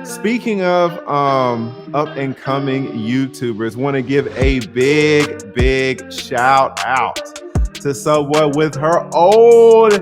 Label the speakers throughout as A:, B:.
A: Speaking of up and coming YouTubers, want to give a big shout out to someone with her old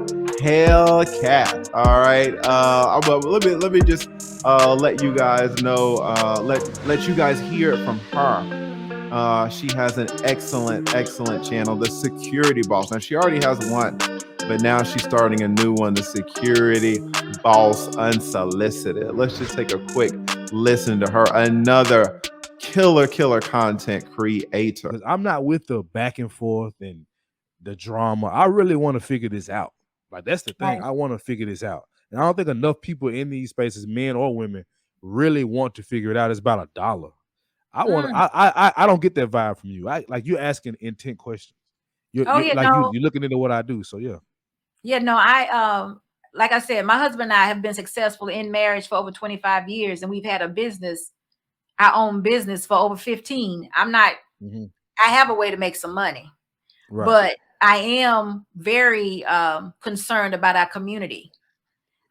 A: Hellcat. All right, let me just let you guys know, let you guys hear it from her. She has an excellent channel, The Security Boss. Now she already has one, but now she's starting a new one, The Security Boss Unsolicited. Let's just take a quick listen to her. Another killer content creator.
B: I'm not with the back and forth and the drama. I really want to figure this out. Like, that's the thing.
C: Right.
B: I want to figure this out. And I don't think enough people in these spaces, men or women, really want to figure it out. It's about $1. I don't get that vibe from you. Like, you're asking intent questions.
C: Oh
B: You're
C: yeah,
B: like
C: no,
B: you're looking into what I do. So yeah.
C: yeah, no. I like I said, my husband and I have been successful in marriage for over 25 years, and we've had a business, our own business, for over 15. I'm not.
B: Mm-hmm.
C: I have a way to make some money,
B: Right.
C: but I am very concerned about our community.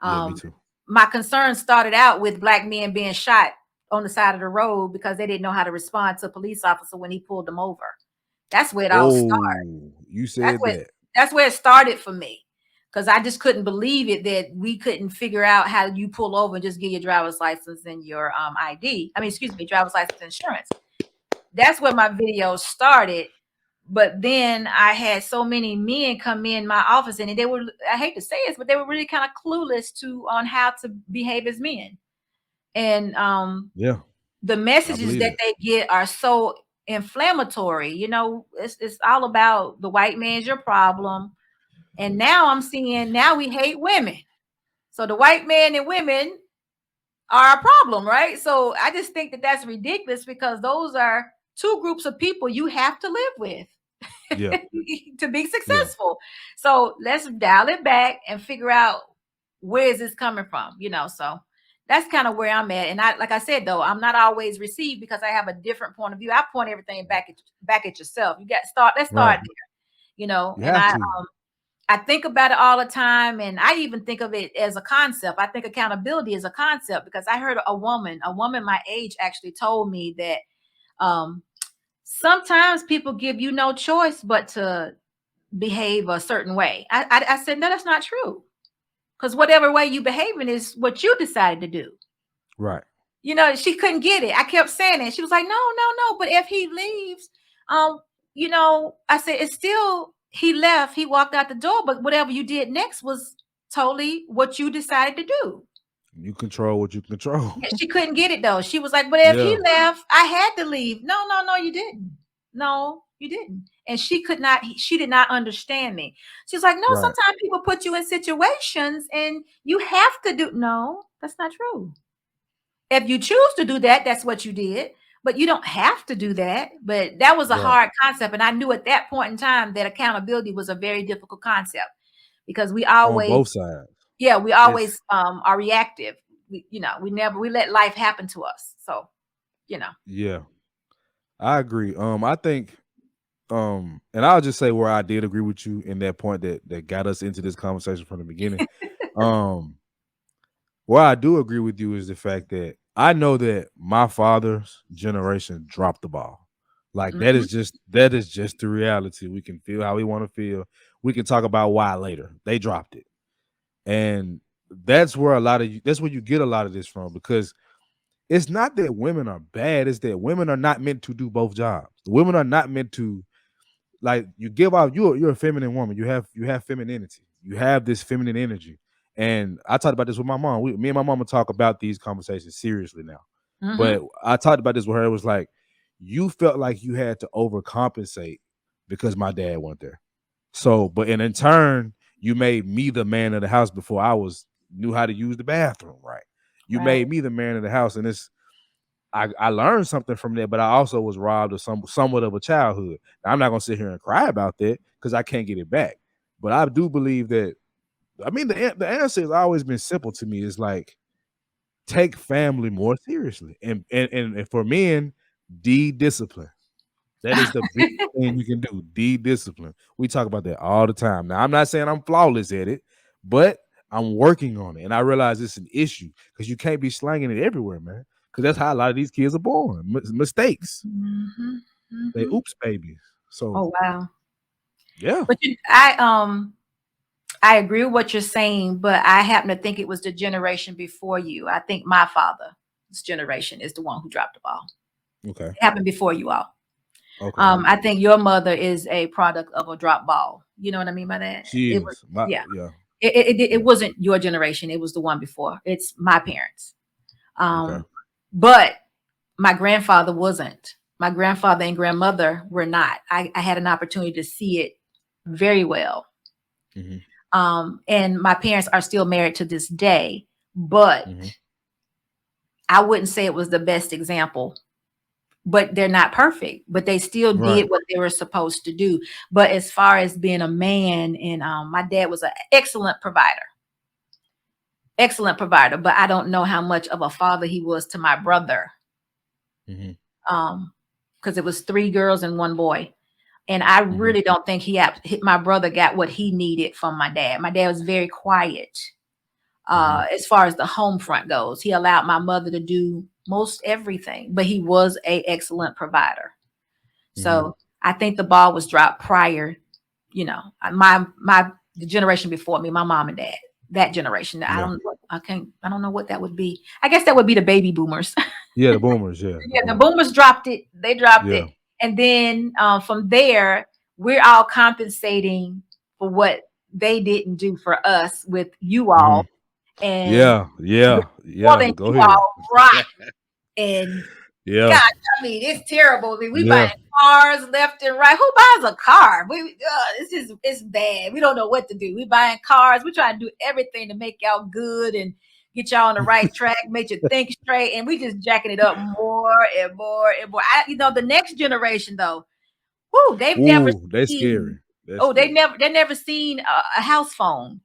B: Yeah, me too.
C: My concern started out with black men being shot on the side of the road because they didn't know how to respond to a police officer when he pulled them over. That's where it all started.
B: Oh, you
C: That's
B: said
C: where
B: that.
C: that's where it started for me. Because I just couldn't believe it that we couldn't figure out how you pull over and just get your driver's license and your ID. I mean, excuse me, driver's license and insurance. That's where my video started. But then I had so many men come in my office, and they were, I hate to say this, but they were really kind of clueless on how to behave as men. And
B: Yeah,
C: the
B: I
C: messages
B: believe
C: that
B: it.
C: they get are so inflammatory. It's all about the white man's your problem. And now I'm seeing, now we hate women. So the white man and women are a problem, right? So I just think that that's ridiculous, because those are two groups of people you have to live with
B: Yeah,
C: to be
B: yeah.
C: successful. So let's dial it back and figure out where is this coming from, so that's kind of where I'm at. And like I said, though, I'm not always received because I have a different point of view. I point everything back at yourself. Let's
B: Right.
C: start there,
B: You
C: and
B: have to.
C: I think about it all the time, and I even think of it as a concept. I think accountability is a concept, because I heard a woman my age actually told me that um, sometimes people give you no choice but to behave a certain way. I said, no, that's not true, because whatever way you behaving is what you decided to do.
B: Right.
C: She couldn't get it. I kept saying it. She was like, no. But if he leaves, I said, it's still, he left, he walked out the door, but whatever you did next was totally what you decided to do.
B: You control what you control.
C: Yeah, she couldn't get it though. She was like, but if he
B: Yeah.
C: left, I had to leave. No, you didn't. No, you didn't. And she did not understand me. She's like, no,
B: Right.
C: sometimes people put you in situations and you have to do. No, that's not true. If you choose to do that, that's what you did, but you don't have to do that. But that was a
B: Right.
C: hard concept. And I knew at that point in time that accountability was a very difficult concept, because
B: On both sides.
C: we
B: It's
C: always are reactive. We let life happen to us. So, you know.
B: yeah. I agree. I think and I'll just say where I did agree with you in that point that got us into this conversation from the beginning. Um where I do agree with you is the fact that I know that my father's generation dropped the ball. Like,
C: Mhm.
B: that is just the reality. We can feel how we want to feel. We can talk about why later. They dropped it. And that's where that's where you get a lot of this from, because it's not that women are bad, it's that women are not meant to do both jobs. Women are not meant to, like, you give out, you're a feminine woman. You have femininity. You have this feminine energy. And I talked about this with my mom. Me and my mama talk about these conversations seriously now.
C: Mhm.
B: But I talked about this with her. It was like, you felt like you had to overcompensate because my dad went there. So, but in turn, you made me the man of the house before I knew how to use the bathroom right. You
C: Right.
B: made me the man of the house, and I learned something from that, but I also was robbed of somewhat of a childhood. Now, I'm not gonna sit here and cry about that because I can't get it back. But I do believe that. I mean, the answer has always been simple to me. It's like, take family more seriously, and for men, discipline. That is the biggest thing you can do. Discipline. We talk about that all the time. Now, I'm not saying I'm flawless at it, but I'm working on it, and I realize it's an issue because you can't be slanging it everywhere, man. Because that's how a lot of these kids are born. Mistakes.
C: Mm-hmm.
B: They
C: Mm-hmm.
B: oops babies. So
C: Oh wow.
B: yeah.
C: But I agree with what you're saying, but I happen to think it was the generation before you. I think my father's generation is the one who dropped the ball.
B: Okay.
C: It happened before you all.
B: Okay.
C: I think your mother is a product of a drop ball. You know what I mean by that?
B: She
C: It was,
B: is.
C: yeah.
B: Yeah.
C: It wasn't your generation. It was the one before. It's my parents.
B: Okay.
C: But my grandfather wasn't. My grandfather and grandmother were not. I had an opportunity to see it very well.
B: Mhm.
C: And my parents are still married to this day, but
B: Mhm.
C: I wouldn't say it was the best example. But they're not perfect, but they still
B: Right.
C: did what they were supposed to do. But as far as being a man, and my dad was an excellent provider, but I don't know how much of a father he was to my brother.
B: Mhm.
C: Because it was 3 girls and 1 boy. And I
B: Mhm.
C: really don't think my brother got what he needed from my dad. My dad was very quiet
B: Mhm.
C: as far as the home front goes. He allowed my mother to do most everything, but he was an excellent provider.
B: Mhm.
C: So I think the ball was dropped prior, you know, the generation before me, my mom and dad, that generation. I
B: Yeah.
C: don't know what that would be. I guess that would be the baby boomers.
B: Yeah, the boomers, yeah.
C: Yeah, the boomers dropped it. They dropped
B: Yeah.
C: it. And then from there, we're all compensating for what they didn't do for us with you all.
B: Mhm.
C: And
B: Yeah.
C: we're
B: Yeah. Yeah.
C: spoiling
B: Go
C: you
B: ahead.
C: all rotten. And
B: Yeah.
C: God, I mean, it's terrible. I mean, we
B: Yeah.
C: buying cars left and right. Who buys a car? It's bad. We don't know what to do. We buying cars. We try to do everything to make y'all good and get y'all on the right track, make you think straight, and we just jacking it up more and more and more. The next generation though, whoo, they've never
B: Ooh, that's
C: seen.
B: scary. That's
C: Oh,
B: scary.
C: they never seen a house phone.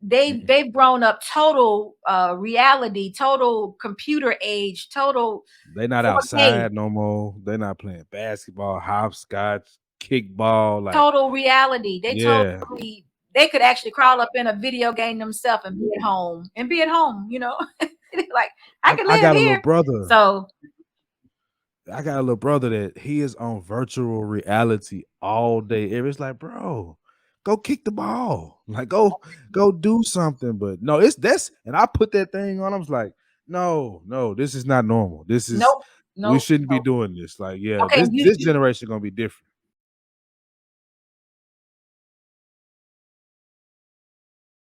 B: Mm-mm.
C: They've grown up total reality, total computer age, total
B: They not
C: 4K.
B: outside no more. They not playing basketball, hopscotch, kickball. Like,
C: Total reality.
B: yeah.
C: They could actually crawl up in a video game themselves and be at home, like I can
B: I
C: live
B: got a little
C: here.
B: brother.
C: So
B: I got a little brother that he is on virtual reality all day. It's like, bro, go kick the ball. Like, go do something. But no, and I put that thing on. I was like, no, this is not normal.
C: nope,
B: We
C: nope,
B: shouldn't be
C: nope.
B: doing this. Like, yeah,
C: Okay,
B: this generation gonna be different.